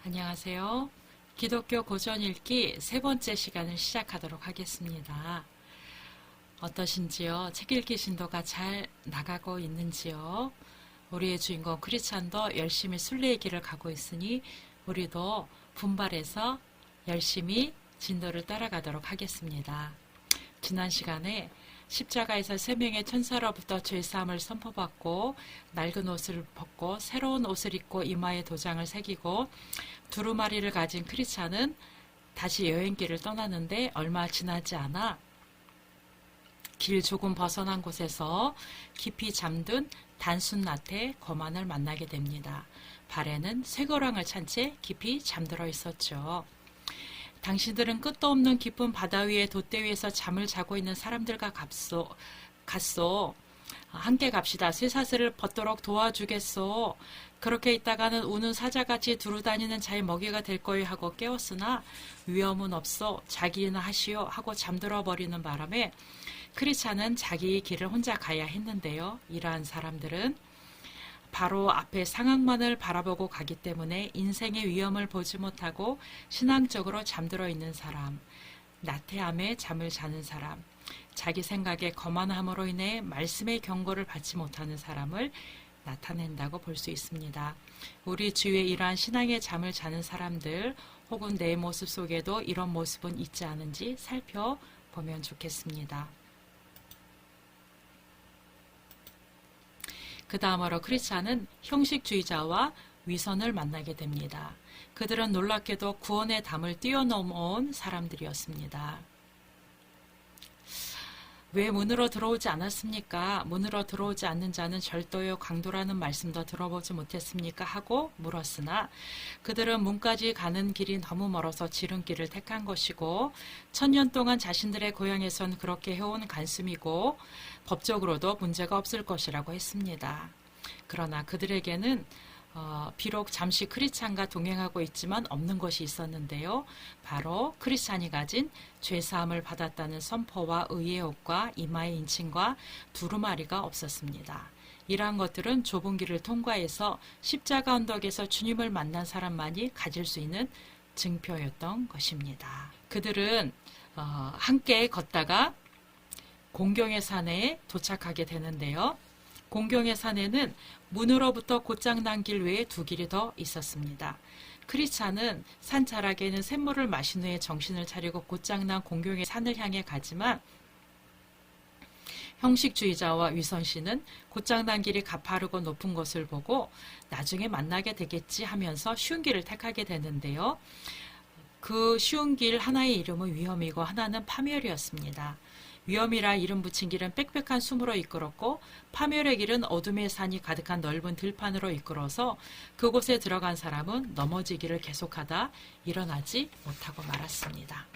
안녕하세요. 기독교 고전 읽기 세 번째 시간을 시작하도록 하겠습니다. 어떠신지요? 책 읽기 진도가 잘 나가고 있는지요? 우리의 주인공 크리스찬도 열심히 순례의 길을 가고 있으니 우리도 분발해서 열심히 진도를 따라가도록 하겠습니다. 지난 시간에 십자가에서 세 명의 천사로부터 죄사함을 선포받고 낡은 옷을 벗고 새로운 옷을 입고 이마에 도장을 새기고 두루마리를 가진 크리스찬은 다시 여행길을 떠나는데 얼마 지나지 않아 길 조금 벗어난 곳에서 깊이 잠든 단순나태 거만을 만나게 됩니다. 발에는 쇠고랑을 찬 채 깊이 잠들어 있었죠. 당신들은 끝도 없는 깊은 바다 위에 돛대 위에서 잠을 자고 있는 사람들과 갔소. 함께 갑시다. 쇠사슬을 벗도록 도와주겠소. 그렇게 있다가는 우는 사자같이 두루다니는 자의 먹이가 될 거요 하고 깨웠으나 위험은 없어. 자기나 하시오 하고 잠들어 버리는 바람에 크리스찬은 자기 길을 혼자 가야 했는데요. 이러한 사람들은 바로 앞에 상황만을 바라보고 가기 때문에 인생의 위험을 보지 못하고 신앙적으로 잠들어 있는 사람, 나태함에 잠을 자는 사람, 자기 생각에 거만함으로 인해 말씀의 경고를 받지 못하는 사람을 나타낸다고 볼 수 있습니다. 우리 주위에 이러한 신앙의 잠을 자는 사람들 혹은 내 모습 속에도 이런 모습은 있지 않은지 살펴보면 좋겠습니다. 그 다음으로 크리스찬은 형식주의자와 위선을 만나게 됩니다. 그들은 놀랍게도 구원의 담을 뛰어넘어온 사람들이었습니다. 왜 문으로 들어오지 않았습니까? 문으로 들어오지 않는 자는 절도요 강도라는 말씀도 들어보지 못했습니까? 하고 물었으나 그들은 문까지 가는 길이 너무 멀어서 지름길을 택한 것이고 천년 동안 자신들의 고향에선 그렇게 해온 간습이고 법적으로도 문제가 없을 것이라고 했습니다. 그러나 그들에게는 비록 잠시 크리스찬과 동행하고 있지만 없는 것이 있었는데요. 바로 크리스찬이 가진 죄사함을 받았다는 선포와 의의 옷과 이마의 인칭과 두루마리가 없었습니다. 이러한 것들은 좁은 길을 통과해서 십자가 언덕에서 주님을 만난 사람만이 가질 수 있는 증표였던 것입니다. 그들은 함께 걷다가 공경의 산에 도착하게 되는데요. 공경의 산에는 문으로부터 곧장난 길 외에 두 길이 더 있었습니다. 크리스찬은 산 자락에는 샘물을 마신 후에 정신을 차리고 곧장난 공경의 산을 향해 가지만 형식주의자와 위선씨는 곧장난 길이 가파르고 높은 것을 보고 나중에 만나게 되겠지 하면서 쉬운 길을 택하게 되는데요. 그 쉬운 길 하나의 이름은 위험이고 하나는 파멸이었습니다. 위험이라 이름 붙인 길은 빽빽한 숨으로 이끌었고 파멸의 길은 어둠의 산이 가득한 넓은 들판으로 이끌어서 그곳에 들어간 사람은 넘어지기를 계속하다 일어나지 못하고 말았습니다.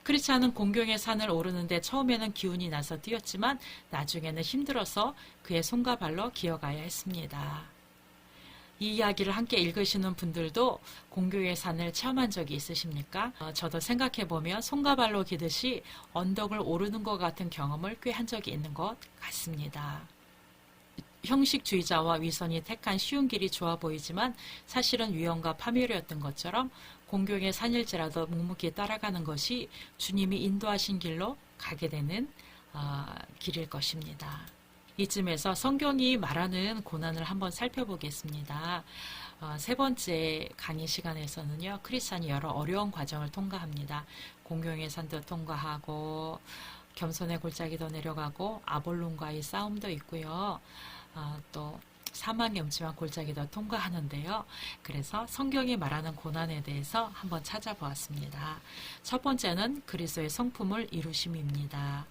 크리스찬은 공경의 산을 오르는데 처음에는 기운이 나서 뛰었지만 나중에는 힘들어서 그의 손과 발로 기어가야 했습니다. 이 이야기를 함께 읽으시는 분들도 공경의 산을 체험한 적이 있으십니까? 저도 생각해보면 손과 발로 기듯이 언덕을 오르는 것 같은 경험을 꽤 한 적이 있는 것 같습니다. 형식주의자와 위선이 택한 쉬운 길이 좋아 보이지만 사실은 위험과 파멸이었던 것처럼 공경의 산일지라도 묵묵히 따라가는 것이 주님이 인도하신 길로 가게 되는 길일 것입니다. 이쯤에서 성경이 말하는 고난을 한번 살펴보겠습니다. 세 번째 강의 시간에서는요. 크리스찬이 여러 어려운 과정을 통과합니다. 공경의 산도 통과하고 겸손의 골짜기도 내려가고 아볼론과의 싸움도 있고요. 또 사망의 음침한 골짜기도 통과하는데요. 그래서 성경이 말하는 고난에 대해서 한번 찾아보았습니다. 첫 번째는 그리스도의 성품을 이루심입니다.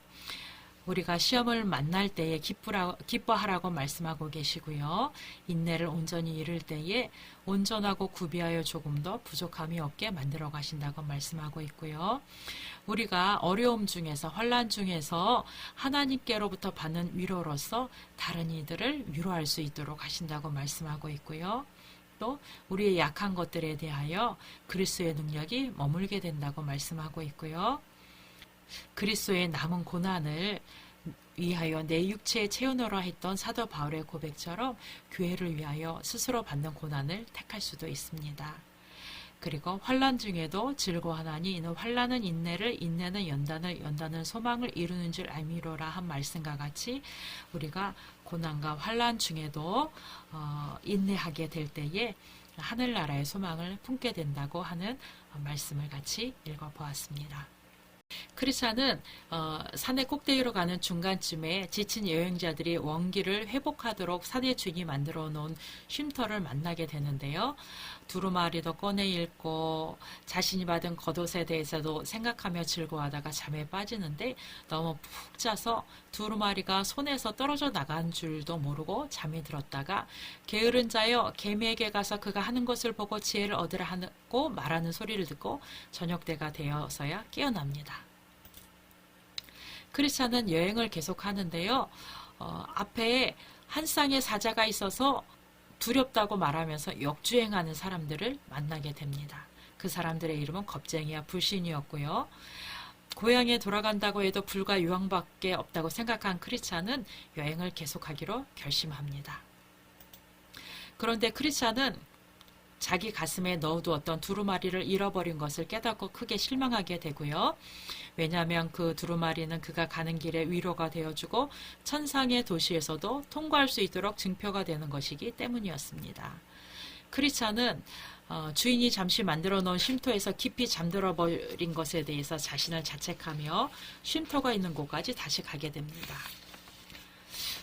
우리가 시험을 만날 때에 기뻐하라고 말씀하고 계시고요. 인내를 온전히 이룰 때에 온전하고 구비하여 조금도 부족함이 없게 만들어 가신다고 말씀하고 있고요. 우리가 어려움 중에서 환난 중에서 하나님께로부터 받는 위로로서 다른 이들을 위로할 수 있도록 하신다고 말씀하고 있고요. 또 우리의 약한 것들에 대하여 그리스도의 능력이 머물게 된다고 말씀하고 있고요. 그리스도의 남은 고난을 위하여 내 육체의 체온으로 했던 사도 바울의 고백처럼 교회를 위하여 스스로 받는 고난을 택할 수도 있습니다. 그리고 환난 중에도 즐거워하나니 이는 환난은 인내를, 인내는 연단을, 연단은 소망을 이루는 줄 알미로라 한 말씀과 같이 우리가 고난과 환난 중에도 인내하게 될 때에 하늘나라의 소망을 품게 된다고 하는 말씀을 같이 읽어보았습니다. 크리스찬은 산의 꼭대기로 가는 중간쯤에 지친 여행자들이 원기를 회복하도록 산의 주인이 만들어 놓은 쉼터를 만나게 되는데요. 두루마리도 꺼내 읽고 자신이 받은 겉옷에 대해서도 생각하며 즐거워하다가 잠에 빠지는데 너무 푹 자서 두루마리가 손에서 떨어져 나간 줄도 모르고 잠이 들었다가 게으른 자여 개미에게 가서 그가 하는 것을 보고 지혜를 얻으라 하고 말하는 소리를 듣고 저녁때가 되어서야 깨어납니다. 크리스찬은 여행을 계속하는데요. 앞에 한 쌍의 사자가 있어서 두렵다고 말하면서 역주행하는 사람들을 만나게 됩니다. 그 사람들의 이름은 겁쟁이와 불신이었고요. 고향에 돌아간다고 해도 불과 유황밖에 없다고 생각한 크리스찬은 여행을 계속하기로 결심합니다. 그런데 크리스찬은 자기 가슴에 넣어두었던 두루마리를 잃어버린 것을 깨닫고 크게 실망하게 되고요. 왜냐하면 그 두루마리는 그가 가는 길에 위로가 되어주고 천상의 도시에서도 통과할 수 있도록 증표가 되는 것이기 때문이었습니다. 크리스찬은 주인이 잠시 만들어 놓은 쉼터에서 깊이 잠들어 버린 것에 대해서 자신을 자책하며 쉼터가 있는 곳까지 다시 가게 됩니다.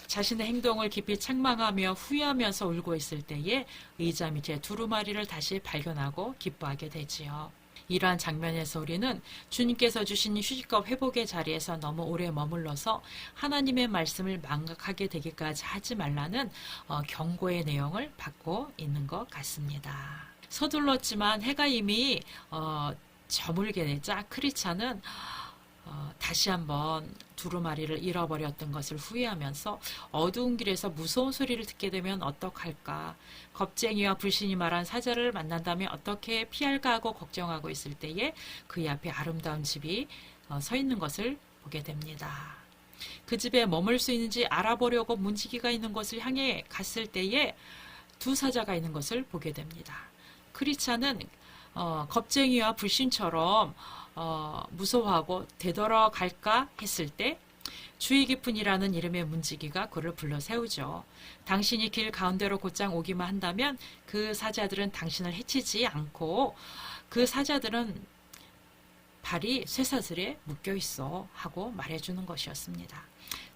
자신의 행동을 깊이 책망하며 후회하면서 울고 있을 때에 의자 밑에 두루마리를 다시 발견하고 기뻐하게 되지요. 이러한 장면에서 우리는 주님께서 주신 휴식과 회복의 자리에서 너무 오래 머물러서 하나님의 말씀을 망각하게 되기까지 하지 말라는 경고의 내용을 받고 있는 것 같습니다. 서둘렀지만 해가 이미 저물게 되자 크리스찬은 다시 한번 두루마리를 잃어버렸던 것을 후회하면서 어두운 길에서 무서운 소리를 듣게 되면 어떡할까, 겁쟁이와 불신이 말한 사자를 만난다면 어떻게 피할까 하고 걱정하고 있을 때에 그의 앞에 아름다운 집이 서 있는 것을 보게 됩니다. 그 집에 머물 수 있는지 알아보려고 문지기가 있는 곳을 향해 갔을 때에 두 사자가 있는 것을 보게 됩니다. 크리스찬은 겁쟁이와 불신처럼 무서워하고 되돌아갈까 했을 때 주의 깊은 이라는 이름의 문지기가 그를 불러 세우죠. 당신이 길 가운데로 곧장 오기만 한다면 그 사자들은 당신을 해치지 않고 그 사자들은 발이 쇠사슬에 묶여 있어 하고 말해주는 것이었습니다.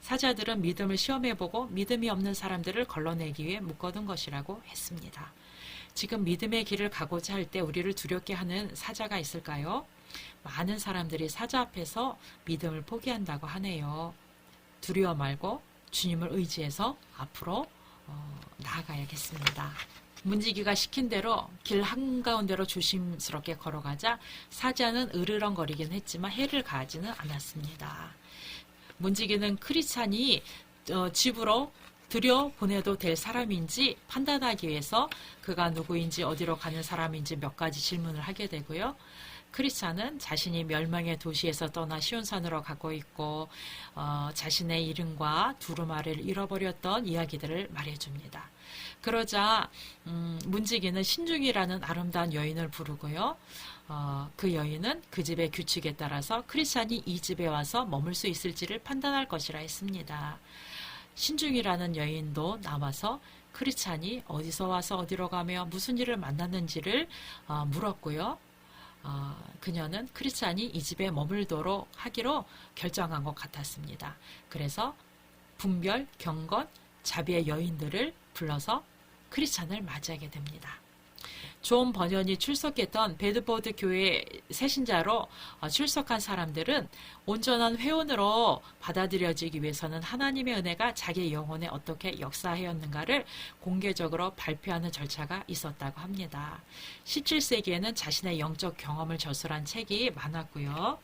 사자들은 믿음을 시험해보고 믿음이 없는 사람들을 걸러내기 위해 묶어둔 것이라고 했습니다. 지금 믿음의 길을 가고자 할 때 우리를 두렵게 하는 사자가 있을까요? 많은 사람들이 사자 앞에서 믿음을 포기한다고 하네요. 두려워 말고 주님을 의지해서 앞으로 나아가야겠습니다. 문지기가 시킨 대로 길 한가운데로 조심스럽게 걸어가자 사자는 으르렁거리긴 했지만 해를 가하지는 않았습니다. 문지기는 크리스찬이 집으로 들여보내도 될 사람인지 판단하기 위해서 그가 누구인지 어디로 가는 사람인지 몇 가지 질문을 하게 되고요. 크리스찬은 자신이 멸망의 도시에서 떠나 시온산으로 가고 있고 자신의 이름과 두루마리를 잃어버렸던 이야기들을 말해줍니다. 그러자 문지기는 신중이라는 아름다운 여인을 부르고요. 그 여인은 그 집의 규칙에 따라서 크리스찬이 이 집에 와서 머물 수 있을지를 판단할 것이라 했습니다. 신중이라는 여인도 나와서 크리스찬이 어디서 와서 어디로 가며 무슨 일을 만났는지를 물었고요. 그녀는 크리스찬이 이 집에 머물도록 하기로 결정한 것 같았습니다. 그래서 분별, 경건, 자비의 여인들을 불러서 크리스찬을 맞이하게 됩니다. 존 버년이 출석했던 베드포드 교회 새신자로 출석한 사람들은 온전한 회원으로 받아들여지기 위해서는 하나님의 은혜가 자기 영혼에 어떻게 역사하였는가를 공개적으로 발표하는 절차가 있었다고 합니다. 17세기에는 자신의 영적 경험을 저술한 책이 많았고요.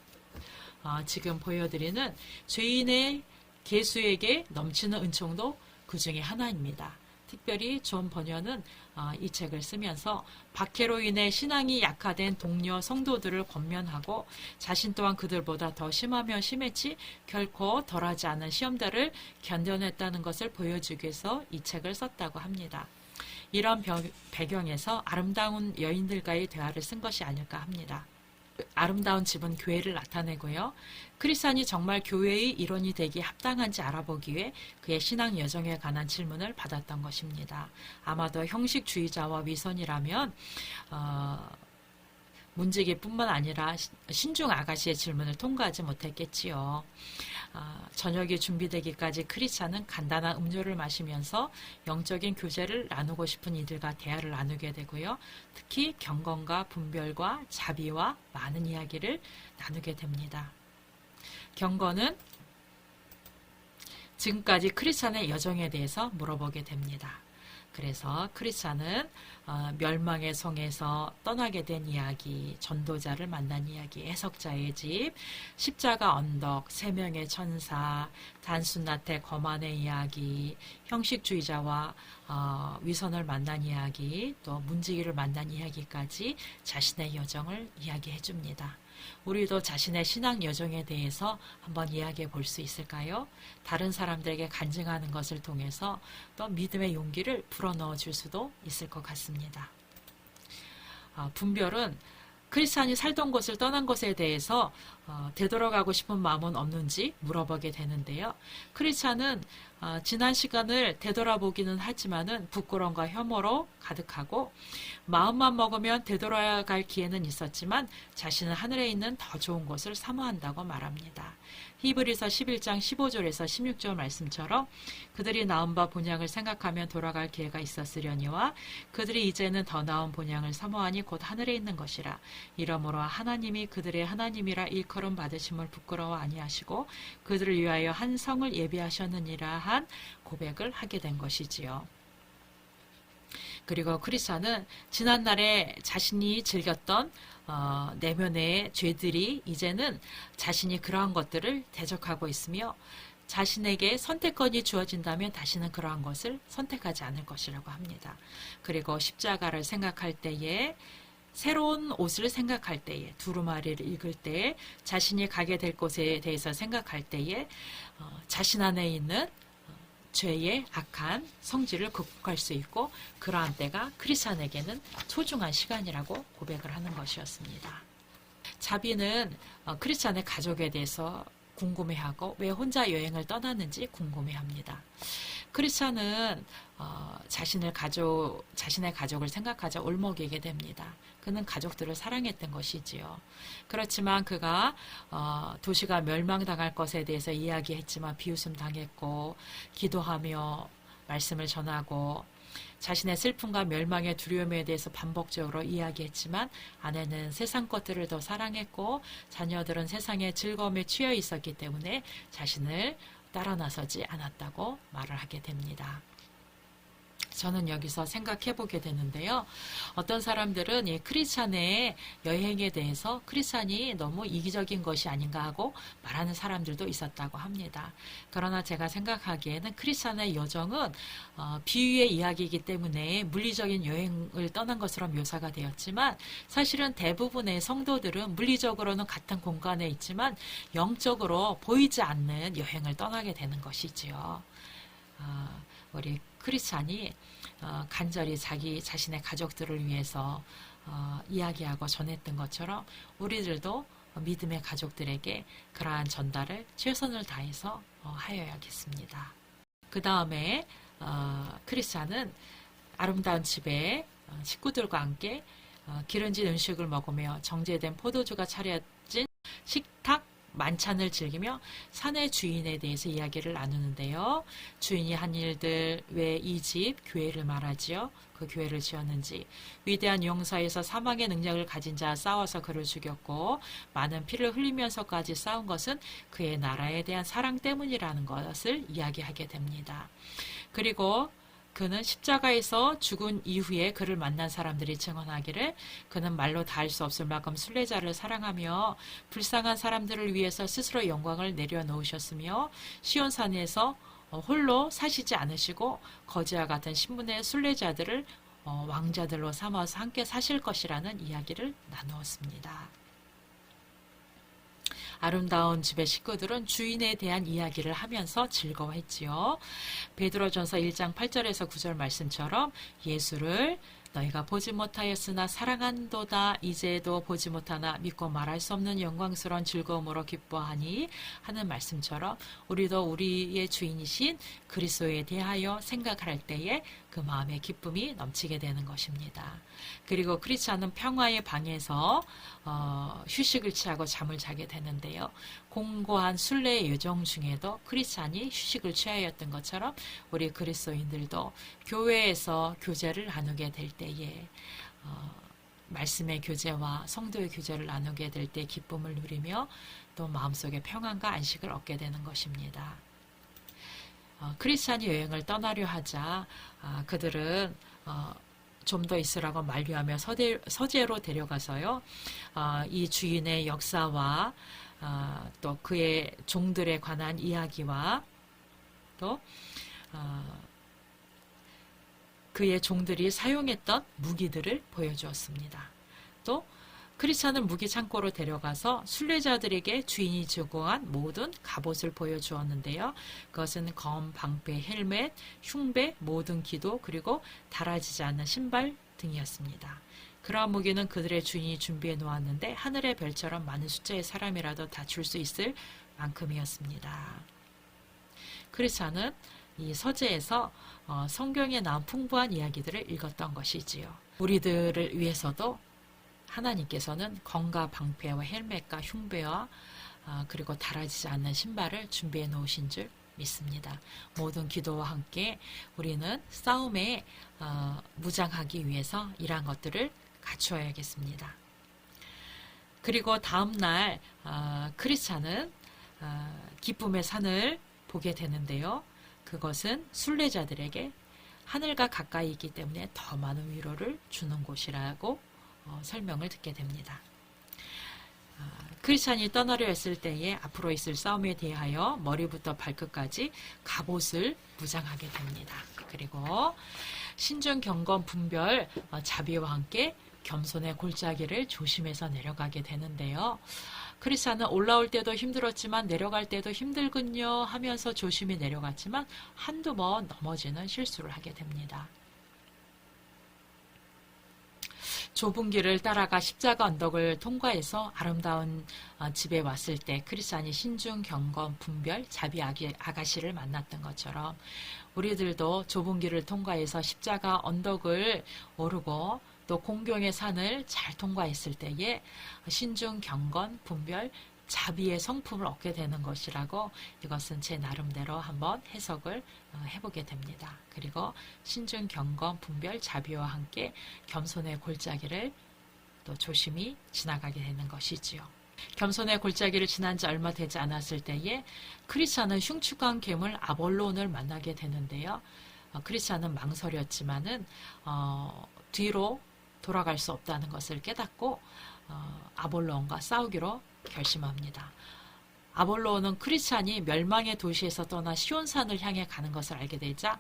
지금 보여드리는 죄인의 개수에게 넘치는 은총도 그 중에 하나입니다. 특별히 존 버년은 이 책을 쓰면서 박해로 인해 신앙이 약화된 동료 성도들을 권면하고 자신 또한 그들보다 더 심하며 심했지 결코 덜하지 않은 시험들을 견뎌냈다는 것을 보여주기 위해서 이 책을 썼다고 합니다. 이런 배경에서 아름다운 여인들과의 대화를 쓴 것이 아닐까 합니다. 아름다운 집은 교회를 나타내고요. 크리스찬이 정말 교회의 일원이 되기 합당한지 알아보기 위해 그의 신앙 여정에 관한 질문을 받았던 것입니다. 아마도 형식주의자와 위선이라면 문지기뿐만 아니라 신중 아가씨의 질문을 통과하지 못했겠지요. 저녁이 준비되기까지 크리스찬은 간단한 음료를 마시면서 영적인 교제를 나누고 싶은 이들과 대화를 나누게 되고요. 특히 경건과 분별과 자비와 많은 이야기를 나누게 됩니다. 경건은 지금까지 크리스찬의 여정에 대해서 물어보게 됩니다. 그래서 크리스찬은 멸망의 성에서 떠나게 된 이야기, 전도자를 만난 이야기, 해석자의 집, 십자가 언덕, 세 명의 천사, 단순나태 거만의 이야기, 형식주의자와 위선을 만난 이야기, 또 문지기를 만난 이야기까지 자신의 여정을 이야기해 줍니다. 우리도 자신의 신앙 여정에 대해서 한번 이야기해 볼 수 있을까요? 다른 사람들에게 간증하는 것을 통해서 또 믿음의 용기를 불어넣어 줄 수도 있을 것 같습니다. 분별은 크리스찬이 살던 곳을 떠난 것에 대해서 되돌아가고 싶은 마음은 없는지 물어보게 되는데요. 크리스찬은 지난 시간을 되돌아보기는 하지만은 부끄러움과 혐오로 가득하고 마음만 먹으면 되돌아갈 기회는 있었지만 자신은 하늘에 있는 더 좋은 곳을 사모한다고 말합니다. 히브리서 11장 15절에서 16절 말씀처럼 그들이 나은 바 본향을 생각하면 돌아갈 기회가 있었으려니와 그들이 이제는 더 나은 본향을 사모하니 곧 하늘에 있는 것이라. 이러므로 하나님이 그들의 하나님이라 일컬음 받으심을 부끄러워 아니하시고 그들을 위하여 한 성을 예비하셨느니라 한 고백을 하게 된 것이지요. 그리고 크리스찬은 지난날에 자신이 즐겼던 내면의 죄들이 이제는 자신이 그러한 것들을 대적하고 있으며 자신에게 선택권이 주어진다면 다시는 그러한 것을 선택하지 않을 것이라고 합니다. 그리고 십자가를 생각할 때에 새로운 옷을 생각할 때에 두루마리를 읽을 때에 자신이 가게 될 곳에 대해서 생각할 때에 자신 안에 있는 죄의 악한 성질을 극복할 수 있고 그러한 때가 크리스찬에게는 소중한 시간이라고 고백을 하는 것이었습니다. 자비는 크리스찬의 가족에 대해서 궁금해하고 왜 혼자 여행을 떠났는지 궁금해합니다. 크리스찬은 자신의 가족을 생각하자 울먹이게 됩니다. 그는 가족들을 사랑했던 것이지요. 그렇지만 그가 도시가 멸망당할 것에 대해서 이야기했지만 비웃음 당했고 기도하며 말씀을 전하고 자신의 슬픔과 멸망의 두려움에 대해서 반복적으로 이야기했지만 아내는 세상 것들을 더 사랑했고 자녀들은 세상의 즐거움에 취해 있었기 때문에 자신을 따라 나서지 않았다고 말을 하게 됩니다. 저는 여기서 생각해 보게 되는데요. 어떤 사람들은 이 크리스찬의 여행에 대해서 크리스찬이 너무 이기적인 것이 아닌가 하고 말하는 사람들도 있었다고 합니다. 그러나 제가 생각하기에는 크리스찬의 여정은 비유의 이야기이기 때문에 물리적인 여행을 떠난 것으로 묘사가 되었지만 사실은 대부분의 성도들은 물리적으로는 같은 공간에 있지만 영적으로 보이지 않는 여행을 떠나게 되는 것이지요. 우리 크리스찬이 간절히 자신의 가족들을 위해서 이야기하고 전했던 것처럼 우리들도 믿음의 가족들에게 그러한 전달을 최선을 다해서 하여야겠습니다. 그 다음에 크리스찬은 아름다운 집에 식구들과 함께 기름진 음식을 먹으며 정제된 포도주가 차려진 식탁 만찬을 즐기며 산의 주인에 대해서 이야기를 나누는데요. 주인이 한 일들, 왜 이 집, 교회를 말하지요. 그 교회를 지었는지, 위대한 용사에서 사망의 능력을 가진 자 싸워서 그를 죽였고 많은 피를 흘리면서까지 싸운 것은 그의 나라에 대한 사랑 때문이라는 것을 이야기하게 됩니다. 그리고 그는 십자가에서 죽은 이후에 그를 만난 사람들이 증언하기를 그는 말로 다 할 수 없을 만큼 순례자를 사랑하며 불쌍한 사람들을 위해서 스스로 영광을 내려놓으셨으며 시온산에서 홀로 사시지 않으시고 거지와 같은 신분의 순례자들을 왕자들로 삼아서 함께 사실 것이라는 이야기를 나누었습니다. 아름다운 집의 식구들은 주인에 대한 이야기를 하면서 즐거워했지요. 베드로전서 1장 8절에서 9절 말씀처럼 예수를 너희가 보지 못하였으나 사랑한도다 이제도 보지 못하나 믿고 말할 수 없는 영광스러운 즐거움으로 기뻐하니 하는 말씀처럼 우리도 우리의 주인이신 그리스도에 대하여 생각할 때에 그 마음의 기쁨이 넘치게 되는 것입니다. 그리고 크리스찬은 평화의 방에서 휴식을 취하고 잠을 자게 되는데요. 공고한 순례의 여정 중에도 크리스찬이 휴식을 취하였던 것처럼 우리 그리스도인들도 교회에서 교제를 나누게 될 때에 말씀의 교제와 성도의 교제를 나누게 될 때 기쁨을 누리며 또 마음속에 평안과 안식을 얻게 되는 것입니다. 크리스찬이 여행을 떠나려 하자 그들은 좀 더 있으라고 만류하며 서재로 데려가서요. 이 주인의 역사와 또 그의 종들에 관한 이야기와 또 그의 종들이 사용했던 무기들을 보여주었습니다. 또 크리스찬은 무기 창고로 데려가서 순례자들에게 주인이 제공한 모든 갑옷을 보여주었는데요. 그것은 검, 방패, 헬멧, 흉배, 모든 기도 그리고 달아지지 않는 신발 등이었습니다. 그러한 무기는 그들의 주인이 준비해 놓았는데 하늘의 별처럼 많은 숫자의 사람이라도 다줄 수 있을 만큼이었습니다. 크리스찬은 이 서재에서 성경에 나온 풍부한 이야기들을 읽었던 것이지요. 우리들을 위해서도 하나님께서는 검과 방패와 헬멧과 흉배와 그리고 달아지지 않는 신발을 준비해 놓으신 줄 믿습니다. 모든 기도와 함께 우리는 싸움에 무장하기 위해서 이러한 것들을 갖추어야겠습니다. 그리고 다음날 크리스찬은 기쁨의 산을 보게 되는데요. 그것은 순례자들에게 하늘과 가까이 있기 때문에 더 많은 위로를 주는 곳이라고 설명을 듣게 됩니다. 크리스찬이 떠나려 했을 때에 앞으로 있을 싸움에 대하여 머리부터 발끝까지 갑옷을 무장하게 됩니다. 그리고 신중 경건 분별 자비와 함께 겸손의 골짜기를 조심해서 내려가게 되는데요. 크리스찬은 올라올 때도 힘들었지만 내려갈 때도 힘들군요 하면서 조심히 내려갔지만 한두 번 넘어지는 실수를 하게 됩니다. 좁은 길을 따라가 십자가 언덕을 통과해서 아름다운 집에 왔을 때 크리스찬이 신중, 경건, 분별, 자비 아가씨를 만났던 것처럼 우리들도 좁은 길을 통과해서 십자가 언덕을 오르고 또 공경의 산을 잘 통과했을 때에 신중, 경건, 분별, 자비의 성품을 얻게 되는 것이라고 이것은 제 나름대로 한번 해석을 해보게 됩니다. 그리고 신중, 경건, 분별, 자비와 함께 겸손의 골짜기를 또 조심히 지나가게 되는 것이지요. 겸손의 골짜기를 지난 지 얼마 되지 않았을 때에 크리스찬은 흉측한 괴물 아볼론을 만나게 되는데요. 크리스찬은 망설였지만은 뒤로 돌아갈 수 없다는 것을 깨닫고 아볼론과 싸우기로 결심합니다. 아볼론은 크리스찬이 멸망의 도시에서 떠나 시온산을 향해 가는 것을 알게 되자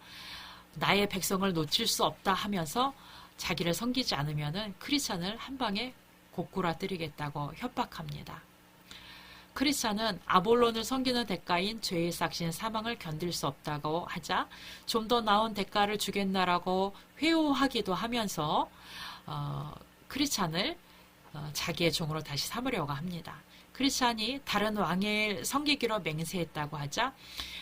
나의 백성을 놓칠 수 없다 하면서 자기를 섬기지 않으면 크리스찬을 한 방에 고꾸라뜨리겠다고 협박합니다. 크리스찬은 아볼론을 섬기는 대가인 죄의 싹신 사망을 견딜 수 없다고 하자 좀 더 나은 대가를 주겠나라고 회유하기도 하면서 크리스찬을 자기의 종으로 다시 삼으려고 합니다. 크리스찬이 다른 왕을 섬기기로 맹세했다고 하자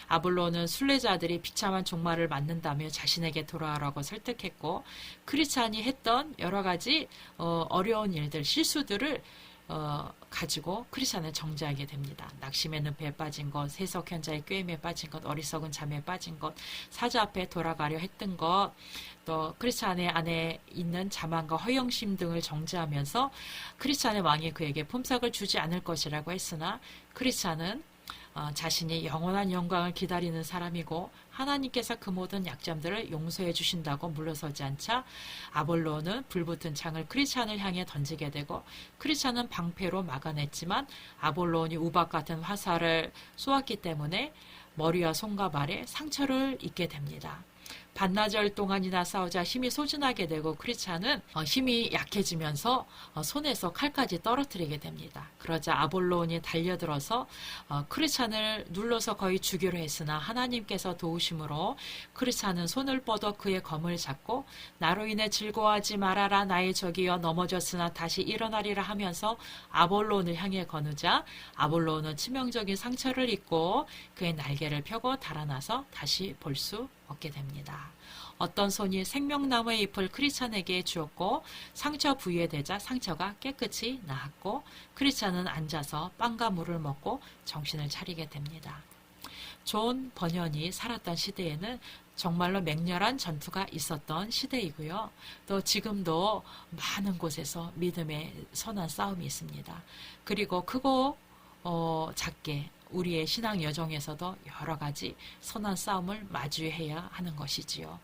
아볼론은 순례자들이 비참한 종말을 맞는다며 자신에게 돌아오라고 설득했고 크리스찬이 했던 여러 가지 어려운 일들, 실수들을 가지고 크리스찬을 정죄하게 됩니다. 낙심에는 배에 빠진 것, 세석 현자의 꾀임에 빠진 것, 어리석은 잠에 빠진 것, 사자 앞에 돌아가려 했던 것, 또 크리스찬의 안에 있는 자만과 허영심 등을 정죄하면서 크리스찬의 왕이 그에게 품삯을 주지 않을 것이라고 했으나 크리스찬은 자신이 영원한 영광을 기다리는 사람이고 하나님께서 그 모든 약점들을 용서해 주신다고 물러서지 않자 아볼론은 불붙은 창을 크리스찬을 향해 던지게 되고 크리스찬은 방패로 막아냈지만 아볼론이 우박 같은 화살을 쏘았기 때문에 머리와 손과 발에 상처를 입게 됩니다. 반나절 동안이나 싸우자 힘이 소진하게 되고 크리찬은 힘이 약해지면서 손에서 칼까지 떨어뜨리게 됩니다. 그러자 아볼론이 달려들어서 크리찬을 눌러서 거의 죽이려 했으나 하나님께서 도우심으로 크리찬은 손을 뻗어 그의 검을 잡고 나로 인해 즐거워하지 말아라 나의 적이여 넘어졌으나 다시 일어나리라 하면서 아볼론을 향해 거느자 아볼론은 치명적인 상처를 입고 그의 날개를 펴고 달아나서 다시 볼 수 없게 됩니다. 어떤 손이 생명나무의 잎을 크리찬에게 주었고 상처 부위에 대자 상처가 깨끗이 나았고 크리찬은 앉아서 빵과 물을 먹고 정신을 차리게 됩니다. 존 버년이 살았던 시대에는 정말로 맹렬한 전투가 있었던 시대이고요. 또 지금도 많은 곳에서 믿음의 선한 싸움이 있습니다. 그리고 크고 작게 우리의 신앙 여정에서도 여러 가지 선한 싸움을 마주해야 하는 것이지요.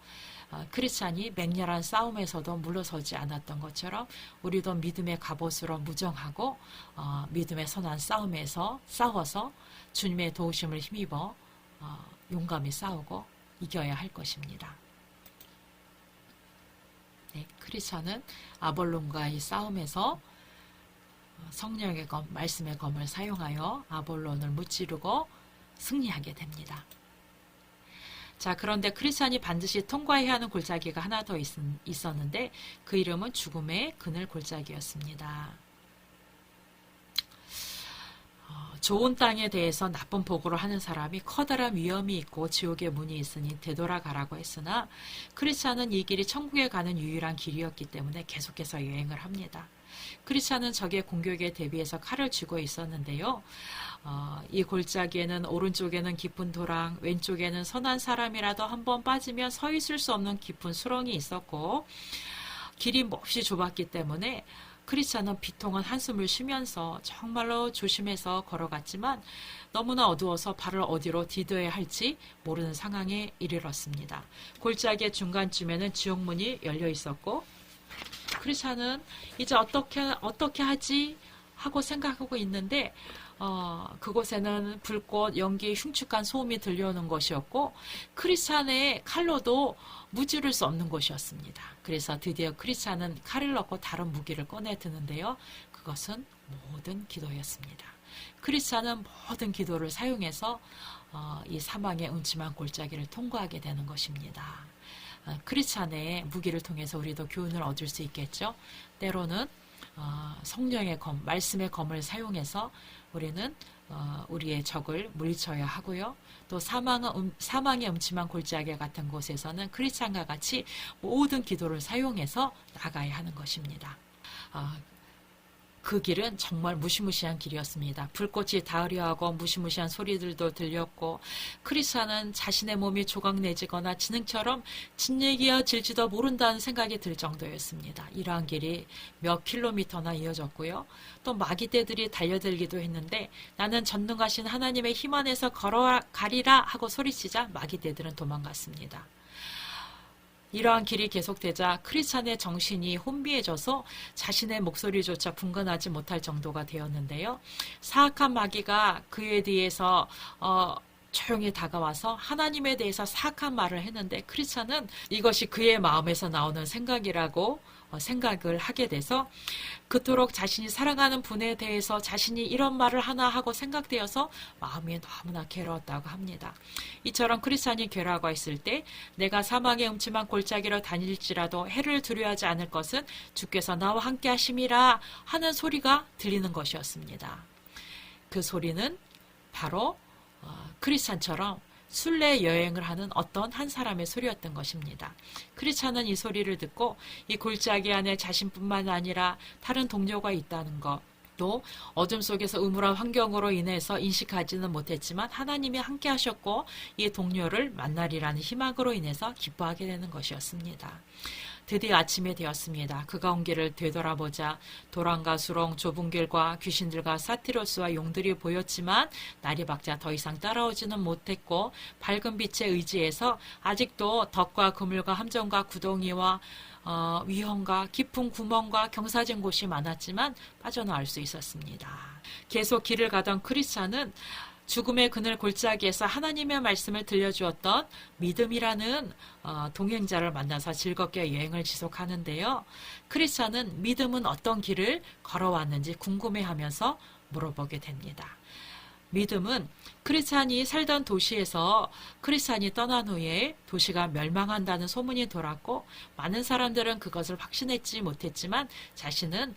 크리스찬이 맹렬한 싸움에서도 물러서지 않았던 것처럼 우리도 믿음의 갑옷으로 무정하고 믿음의 선한 싸움에서 싸워서 주님의 도우심을 힘입어 용감히 싸우고 이겨야 할 것입니다. 네, 크리스찬은 아볼론과의 싸움에서 성령의 검, 말씀의 검을 사용하여 아볼론을 무찌르고 승리하게 됩니다. 자, 그런데 크리스찬이 반드시 통과해야 하는 골짜기가 하나 더 있었는데 그 이름은 죽음의 그늘 골짜기였습니다. 좋은 땅에 대해서 나쁜 보고를 하는 사람이 커다란 위험이 있고 지옥의 문이 있으니 되돌아가라고 했으나 크리스찬은 이 길이 천국에 가는 유일한 길이었기 때문에 계속해서 여행을 합니다. 크리스찬은 적의 공격에 대비해서 칼을 쥐고 있었는데요. 이 골짜기에는 오른쪽에는 깊은 도랑, 왼쪽에는 선한 사람이라도 한번 빠지면 서 있을 수 없는 깊은 수렁이 있었고 길이 몹시 좁았기 때문에 크리스찬은 비통한 한숨을 쉬면서 정말로 조심해서 걸어갔지만 너무나 어두워서 발을 어디로 디뎌야 할지 모르는 상황에 이르렀습니다. 골짜기의 중간쯤에는 지옥문이 열려 있었고 크리스찬은 이제 어떻게 하지 하고 생각하고 있는데 그곳에는 불꽃, 연기, 흉측한 소음이 들려오는 것이었고 크리스찬의 칼로도 무찌를 수 없는 곳이었습니다. 그래서 드디어 크리스찬은 칼을 넣고 다른 무기를 꺼내 드는데요. 그것은 모든 기도였습니다. 크리스찬은 모든 기도를 사용해서 이 사망의 음침한 골짜기를 통과하게 되는 것입니다. 크리스찬의 무기를 통해서 우리도 교훈을 얻을 수 있겠죠. 때로는 성령의 검, 말씀의 검을 사용해서 우리는 우리의 적을 물리쳐야 하고요. 또 사망의 음침한 골짜기 같은 곳에서는 크리스찬과 같이 모든 기도를 사용해서 나가야 하는 것입니다. 그 길은 정말 무시무시한 길이었습니다. 불꽃이 닿으려하고 무시무시한 소리들도 들렸고 크리스찬은 자신의 몸이 조각내지거나 지능처럼 진얘기여질지도 모른다는 생각이 들 정도였습니다. 이러한 길이 몇 킬로미터나 이어졌고요. 또 마귀떼들이 달려들기도 했는데 나는 전능하신 하나님의 힘 안에서 걸어가리라 하고 소리치자 마귀떼들은 도망갔습니다. 이러한 길이 계속되자 크리스찬의 정신이 혼미해져서 자신의 목소리조차 분간하지 못할 정도가 되었는데요. 사악한 마귀가 그에 대해서 조용히 다가와서 하나님에 대해서 사악한 말을 했는데 크리스찬은 이것이 그의 마음에서 나오는 생각이라고 생각을 하게 돼서 그토록 자신이 사랑하는 분에 대해서 자신이 이런 말을 하나 하고 생각되어서 마음이 너무나 괴로웠다고 합니다. 이처럼 크리스찬이 괴로워하고 있을 때 내가 사망의 음침한 골짜기로 다닐지라도 해를 두려워하지 않을 것은 주께서 나와 함께 하심이라 하는 소리가 들리는 것이었습니다. 그 소리는 바로 크리스찬처럼 순례 여행을 하는 어떤 한 사람의 소리였던 것입니다. 크리스찬은 이 소리를 듣고 이 골짜기 안에 자신뿐만 아니라 다른 동료가 있다는 것, 또 어둠 속에서 음울한 환경으로 인해서 인식하지는 못했지만 하나님이 함께 하셨고 이 동료를 만나리라는 희망으로 인해서 기뻐하게 되는 것이었습니다. 드디어 아침이 되었습니다. 그가 온 길을 되돌아보자 도랑과 수렁, 좁은 길과 귀신들과 사티로스와 용들이 보였지만 날이 밝자 더 이상 따라오지는 못했고 밝은 빛에 의지해서 아직도 덕과 그물과 함정과 구덩이와 위험과 깊은 구멍과 경사진 곳이 많았지만 빠져나올 수 있었습니다. 계속 길을 가던 크리스찬은 죽음의 그늘 골짜기에서 하나님의 말씀을 들려주었던 믿음이라는 동행자를 만나서 즐겁게 여행을 지속하는데요. 크리스찬은 믿음은 어떤 길을 걸어왔는지 궁금해하면서 물어보게 됩니다. 믿음은 크리스찬이 살던 도시에서 크리스찬이 떠난 후에 도시가 멸망한다는 소문이 돌았고, 많은 사람들은 그것을 확신했지 못했지만 자신은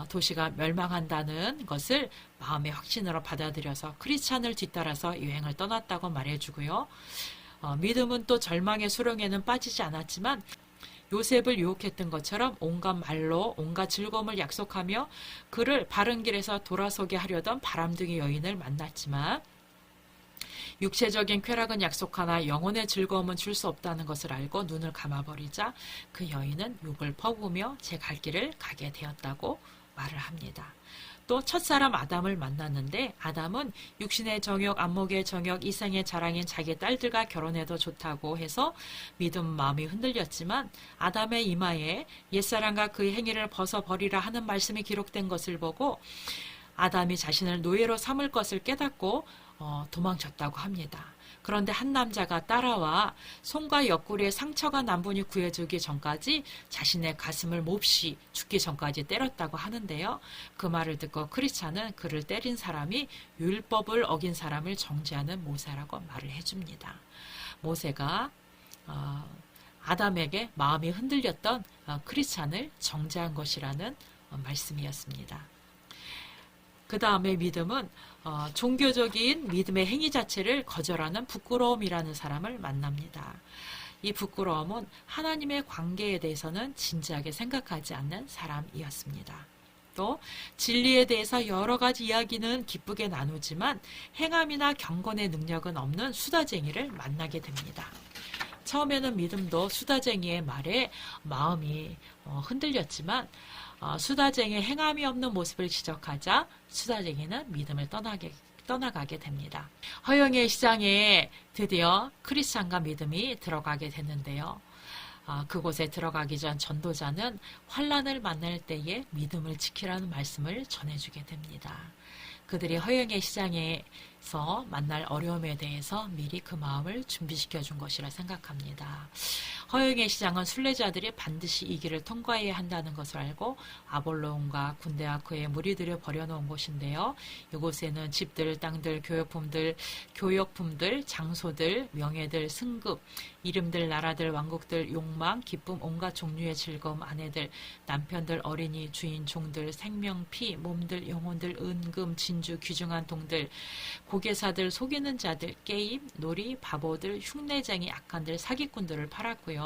도시가 멸망한다는 것을 마음의 확신으로 받아들여서 크리스찬을 뒤따라서 여행을 떠났다고 말해주고요. 믿음은 또 절망의 수렁에는 빠지지 않았지만 요셉을 유혹했던 것처럼 온갖 말로 온갖 즐거움을 약속하며 그를 바른 길에서 돌아서게 하려던 바람둥이 여인을 만났지만, 육체적인 쾌락은 약속하나 영혼의 즐거움은 줄 수 없다는 것을 알고 눈을 감아버리자 그 여인은 욕을 퍼부으며 제 갈 길을 가게 되었다고 말을 합니다. 또 첫사람 아담을 만났는데, 아담은 육신의 정욕, 안목의 정욕, 이생의 자랑인 자기 딸들과 결혼해도 좋다고 해서 믿음 마음이 흔들렸지만, 아담의 이마에 옛사람과 그의 행위를 벗어버리라 하는 말씀이 기록된 것을 보고 아담이 자신을 노예로 삼을 것을 깨닫고 도망쳤다고 합니다. 그런데 한 남자가 따라와 손과 옆구리에 상처가 난 분이 구해주기 전까지 자신의 가슴을 몹시 죽기 전까지 때렸다고 하는데요. 그 말을 듣고 크리스찬은 그를 때린 사람이 율법을 어긴 사람을 정죄하는 모세라고 말을 해줍니다. 모세가 아담에게 마음이 흔들렸던 크리스찬을 정죄한 것이라는 말씀이었습니다. 그 다음에 믿음은 종교적인 믿음의 행위 자체를 거절하는 부끄러움이라는 사람을 만납니다. 이 부끄러움은 하나님의 관계에 대해서는 진지하게 생각하지 않는 사람이었습니다. 또 진리에 대해서 여러 가지 이야기는 기쁘게 나누지만 행함이나 경건의 능력은 없는 수다쟁이를 만나게 됩니다. 처음에는 믿음도 수다쟁이의 말에 마음이 흔들렸지만 수다쟁이의 행함이 없는 모습을 지적하자 수다쟁이는 믿음을 떠나가게 됩니다. 허영의 시장에 드디어 크리스찬과 믿음이 들어가게 됐는데요. 그곳에 들어가기 전 전도자는 환난을 만날 때에 믿음을 지키라는 말씀을 전해주게 됩니다. 그들이 허영의 시장에서 만날 어려움에 대해서 미리 그 마음을 준비시켜 준 것이라 생각합니다. 허영의 시장은 순례자들이 반드시 이 길을 통과해야 한다는 것을 알고 아볼로온과 군대와 그의 무리들을 버려놓은 곳인데요. 이곳에는 집들, 땅들, 교역품들, 장소들, 명예들, 승급, 이름들, 나라들, 왕국들, 욕망, 기쁨, 온갖 종류의 즐거움, 아내들, 남편들, 어린이, 주인, 종들, 생명, 피, 몸들, 영혼들, 은금, 진주, 귀중한 동들, 고개사들, 속이는 자들, 게임, 놀이, 바보들, 흉내쟁이, 악한들, 사기꾼들을 팔았고요.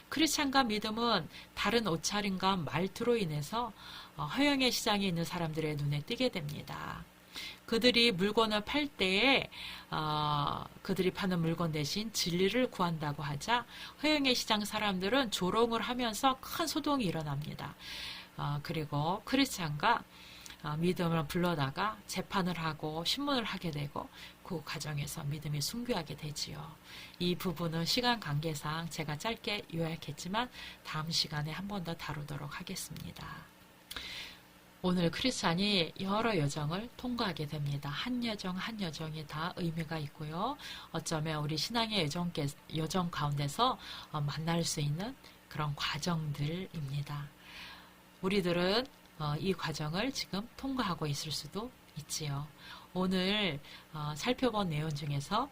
크리스찬과 믿음은 다른 옷차림과 말투로 인해서 허영의 시장에 있는 사람들의 눈에 띄게 됩니다. 그들이 물건을 팔 때에 그들이 파는 물건 대신 진리를 구한다고 하자 허영의 시장 사람들은 조롱을 하면서 큰 소동이 일어납니다. 그리고 크리스찬과 믿음을 불러다가 재판을 하고 신문을 하게 되고 그 과정에서 믿음이 순교하게 되지요. 이 부분은 시간 관계상 제가 짧게 요약했지만 다음 시간에 한 번 더 다루도록 하겠습니다. 오늘 크리스찬이 여러 여정을 통과하게 됩니다. 한 여정 한 여정이 다 의미가 있고요. 어쩌면 우리 신앙의 여정 가운데서 만날 수 있는 그런 과정들입니다. 우리들은 이 과정을 지금 통과하고 있을 수도 있지요. 오늘 살펴본 내용 중에서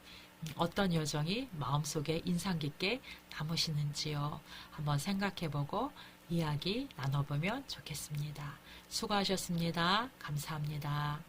어떤 여정이 마음속에 인상 깊게 남으시는지요. 한번 생각해보고 이야기 나눠보면 좋겠습니다. 수고하셨습니다. 감사합니다.